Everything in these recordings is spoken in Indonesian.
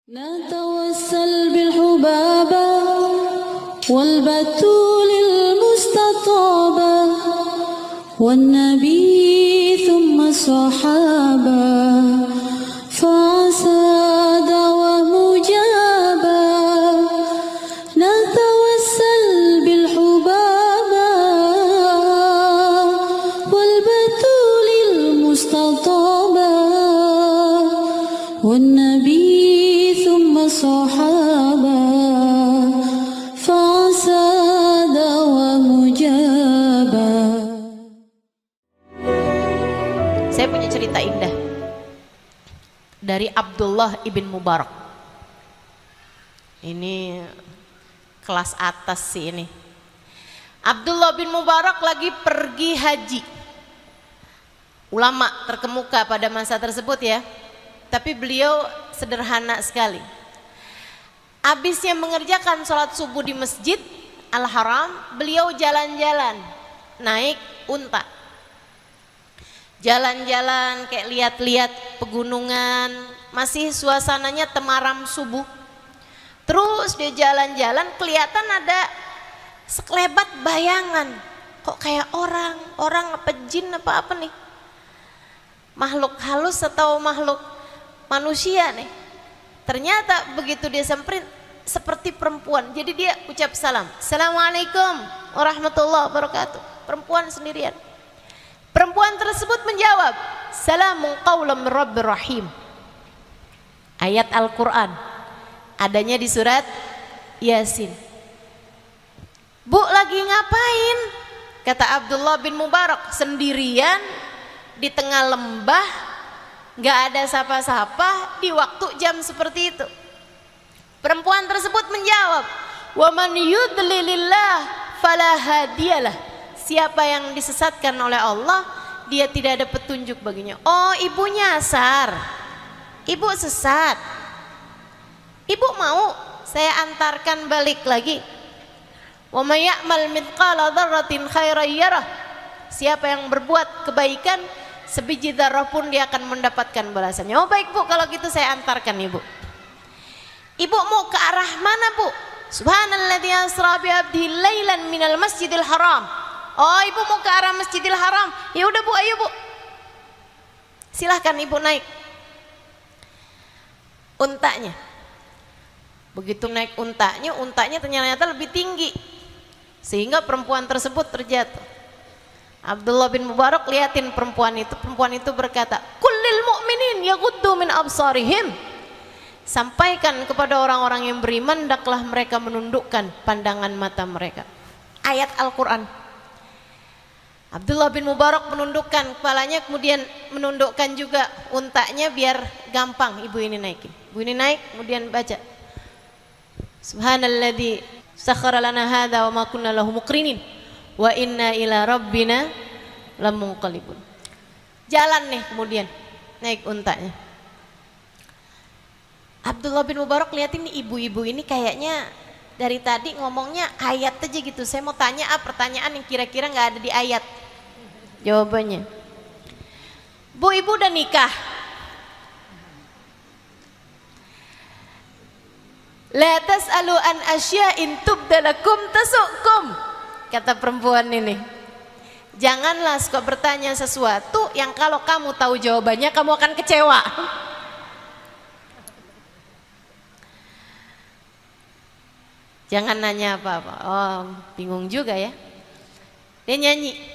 نتوسل بالحبابة والبتول المستطابة والنبي ثم الصحابة فعسى دعوة مجابة. نتوسل بالحبابة والبتول المستطابة والنبي ثم الصحابة فعسى دعوة مجابة. Saya punya cerita indah dari Abdullah ibn Mubarak. Ini kelas atas sih ini. Abdullah bin Mubarak lagi pergi haji. Ulama terkemuka pada masa tersebut ya. Tapi beliau sederhana sekali. Habisnya mengerjakan sholat subuh di Masjid Al-Haram, beliau jalan-jalan naik unta. Jalan-jalan kayak lihat-lihat pegunungan, masih suasananya temaram subuh. Terus dia jalan-jalan kelihatan ada sekelebat bayangan. Kok kayak orang apa jin apa nih? Makhluk halus atau makhluk manusia nih. Ternyata begitu dia samperin seperti perempuan. Jadi dia ucap salam. Assalamualaikum warahmatullahi wabarakatuh. Perempuan sendirian. Perempuan tersebut menjawab, Salamun qawlam Rabbir Rahim. Ayat Al-Quran adanya di surat Yasin. Bu, lagi ngapain? Kata Abdullah bin Mubarak, sendirian di tengah lembah, gak ada sapa-sapa di waktu jam seperti itu. Perempuan tersebut menjawab, wa man yudlilillah fala hadiyalah. Siapa yang disesatkan oleh Allah, dia tidak ada petunjuk baginya. Oh, ibu nyasar, ibu sesat, ibu mau saya antarkan balik lagi. Wa may ya'mal mithqala dzarratin khairan yarah. Siapa yang berbuat kebaikan sebiji dzarrah pun dia akan mendapatkan balasannya. Oh baik bu, kalau gitu saya antarkan ibu. Ibu mau ke arah mana bu? Subhanalladzi asra bi abdihi lailan minal masjidil haram. Oh ibu mau ke arah Masjidil Haram. Ya udah bu, ayo bu. Silahkan ibu naik untanya. Begitu naik untanya ternyata lebih tinggi sehingga perempuan tersebut terjatuh. Abdullah bin Mubarak liatin perempuan itu berkata, kullil mu'minin yaghuddu min absarihim. Sampaikan kepada orang-orang yang beriman, hendaklah mereka menundukkan pandangan mata mereka. Ayat Al-Quran. Abdullah bin Mubarak menundukkan kepalanya, kemudian menundukkan juga untanya biar gampang ibu ini naikin. Ibu ini naik, kemudian baca Subhanalladzi sakhkhara lana hadza wa ma kunna lahu muqrinin wa inna ila rabbina lamunqalibun. Jalan nih, kemudian naik untanya. Abdullah bin Mubarak lihatin nih ibu-ibu ini kayaknya dari tadi ngomongnya ayat aja gitu. Saya mau tanya pertanyaan yang kira-kira nggak ada di ayat. Jawabannya, bu, ibu udah nikah? La tas'alu an asya'in tubdalakum tasukum. Kata perempuan ini, janganlah suka bertanya sesuatu yang kalau kamu tahu jawabannya kamu akan kecewa. Jangan nanya apa-apa. Oh, bingung juga ya. Dia nyanyi.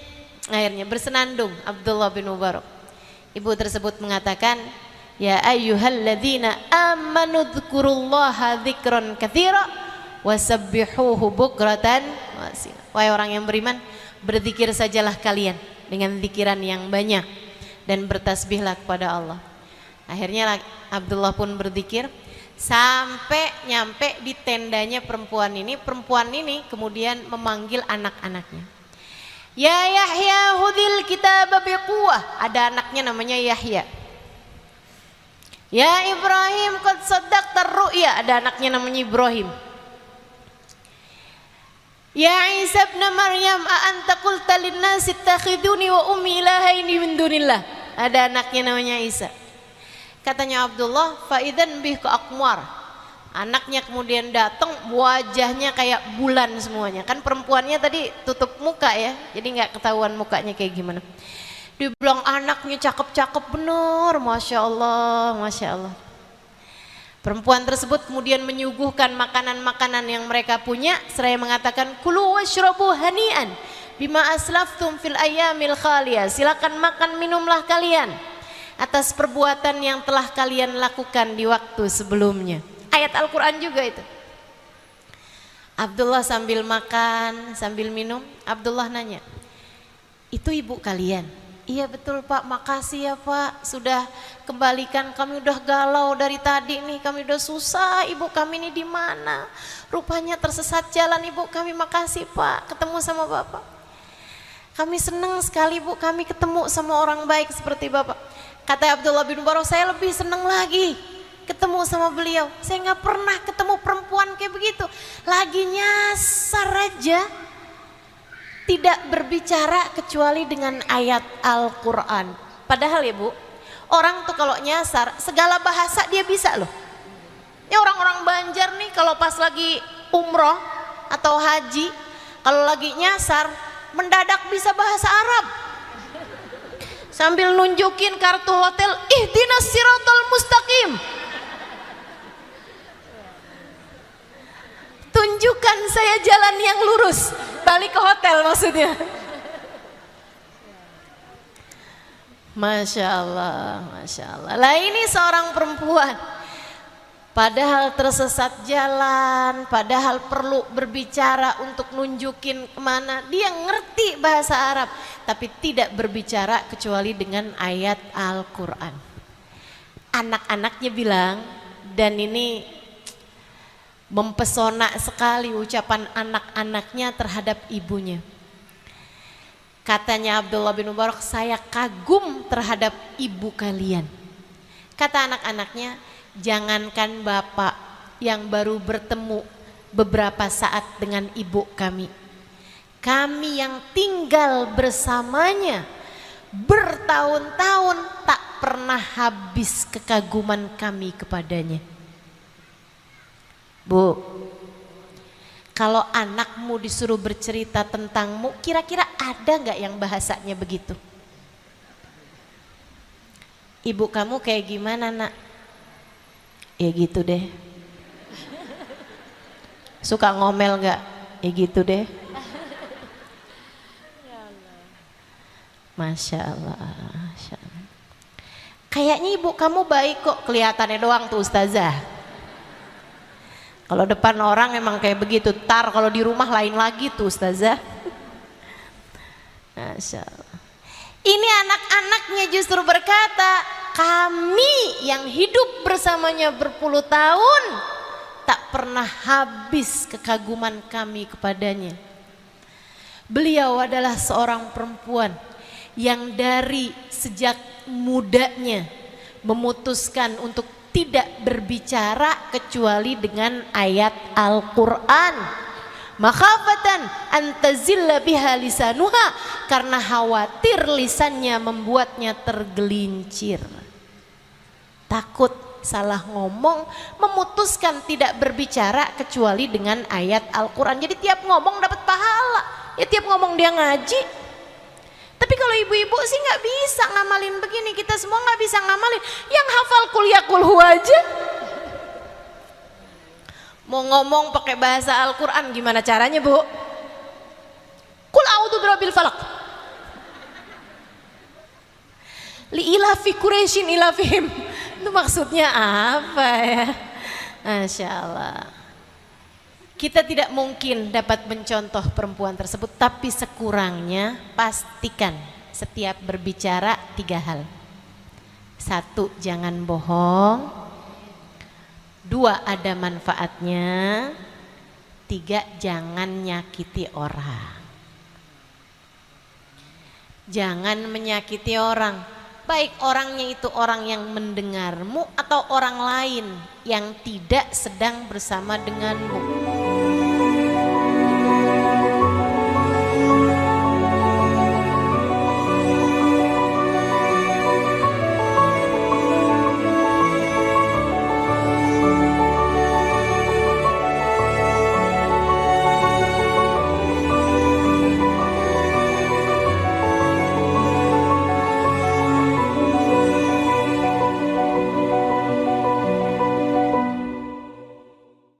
Akhirnya bersenandung Abdullah bin Mubarak. Ibu tersebut mengatakan, ya ayyuhalladzina amanu dzkurullaha dzikran katsira wasabbihuhu bukratan wasila. Wahai orang yang beriman, berzikir sajalah kalian dengan zikiran yang banyak dan bertasbihlah kepada Allah. Akhirnya Abdullah pun berzikir sampai nyampe di tendanya perempuan ini. Perempuan ini kemudian memanggil anak-anaknya. Ya Yahya hudil kitab biquwah. Ada anaknya namanya Yahya. Ya Ibrahim qad saddaqtar ru'ya. Ada anaknya namanya Ibrahim. Ya Isa ibn Maryam a anta qulta lin-nasi ittakhiduni wa ummi ilahaini min dunillah. Ada anaknya namanya Isa. Katanya Abdullah, faidan bih ke akmar, Anaknya kemudian datang, wajahnya kayak bulan semuanya. Kan perempuannya tadi tutup muka ya, jadi nggak ketahuan mukanya kayak gimana. Dia bilang anaknya cakep-cakep bener, Masya Allah, Masya Allah. Perempuan tersebut kemudian menyuguhkan makanan-makanan yang mereka punya, seraya mengatakan kulu washrabu hani'an bima aslaftum fil ayyamil khaliyah. Silakan makan minumlah kalian atas perbuatan yang telah kalian lakukan di waktu sebelumnya. Ayat Al-Quran juga itu. Abdullah sambil makan, sambil minum, Abdullah nanya, itu ibu kalian? Iya betul Pak, makasih ya Pak, sudah kembalikan, kami udah galau dari tadi nih, kami udah susah, ibu kami ini di mana? Rupanya tersesat jalan ibu kami, makasih Pak, ketemu sama Bapak. Kami senang sekali Bu, kami ketemu sama orang baik seperti Bapak. Kata Abdullah bin Mubarak, saya lebih senang lagi ketemu sama beliau. Saya nggak pernah ketemu perempuan kayak begitu. Lagi nyasar aja, tidak berbicara kecuali dengan ayat Al-Quran. Padahal ya Bu, orang tuh kalau nyasar segala bahasa dia bisa loh. Ya orang-orang Banjar nih kalau pas lagi umroh atau haji, kalau lagi nyasar mendadak bisa bahasa Arab. Sambil nunjukin kartu hotel, ihdinas siratal mustaqim. Tunjukkan saya jalan yang lurus, balik ke hotel maksudnya. Masya Allah, Masya Allah. Lah ini seorang perempuan, padahal tersesat jalan, padahal perlu berbicara untuk nunjukin kemana. Dia ngerti bahasa Arab, tapi tidak berbicara kecuali dengan ayat Al-Quran. Anak-anaknya bilang, dan ini mempesona sekali ucapan anak-anaknya terhadap ibunya. Katanya Abdullah bin Mubarak, saya kagum terhadap ibu kalian. Kata anak-anaknya, jangankan bapak yang baru bertemu beberapa saat dengan ibu kami, kami yang tinggal bersamanya bertahun-tahun tak pernah habis kekaguman kami kepadanya. Bu, kalau anakmu disuruh bercerita tentangmu, kira-kira ada nggak yang bahasanya begitu? Ibu kamu kayak gimana nak? Ya gitu deh. Suka ngomel nggak? Ya gitu deh. Masya Allah, Masya Allah. Kayaknya ibu kamu baik kok, kelihatannya doang tuh ustazah. Kalau depan orang emang kayak begitu, tar kalau di rumah lain lagi tuh ustazah. Masya Allah. Ini anak-anaknya justru berkata, kami yang hidup bersamanya berpuluh tahun tak pernah habis kekaguman kami kepadanya. Beliau adalah seorang perempuan yang dari sejak mudanya memutuskan untuk tidak berbicara kecuali dengan ayat Al-Quran. Makhafatan antazilla biha lisanuha, karena khawatir lisannya membuatnya tergelincir. Takut salah ngomong, memutuskan tidak berbicara kecuali dengan ayat Al-Quran. Jadi tiap ngomong dapat pahala. Ya tiap ngomong dia ngaji. Tapi kalau ibu-ibu sih nggak bisa ngamalin begini, kita semua nggak bisa ngamalin. Yang hafal kul ya kul huwa aja. Mau ngomong pakai bahasa Al-Quran gimana caranya Bu? Kul a'udzu birabbil falaq. Li ilafi Quraisyin ilafihim. Itu maksudnya apa ya? Masya Allah. Kita tidak mungkin dapat mencontoh perempuan tersebut, tapi sekurangnya pastikan setiap berbicara 3 hal. 1, jangan bohong. 2, ada manfaatnya. 3, jangan nyakiti orang. Jangan menyakiti orang, baik orangnya itu orang yang mendengarmu atau orang lain yang tidak sedang bersama denganmu.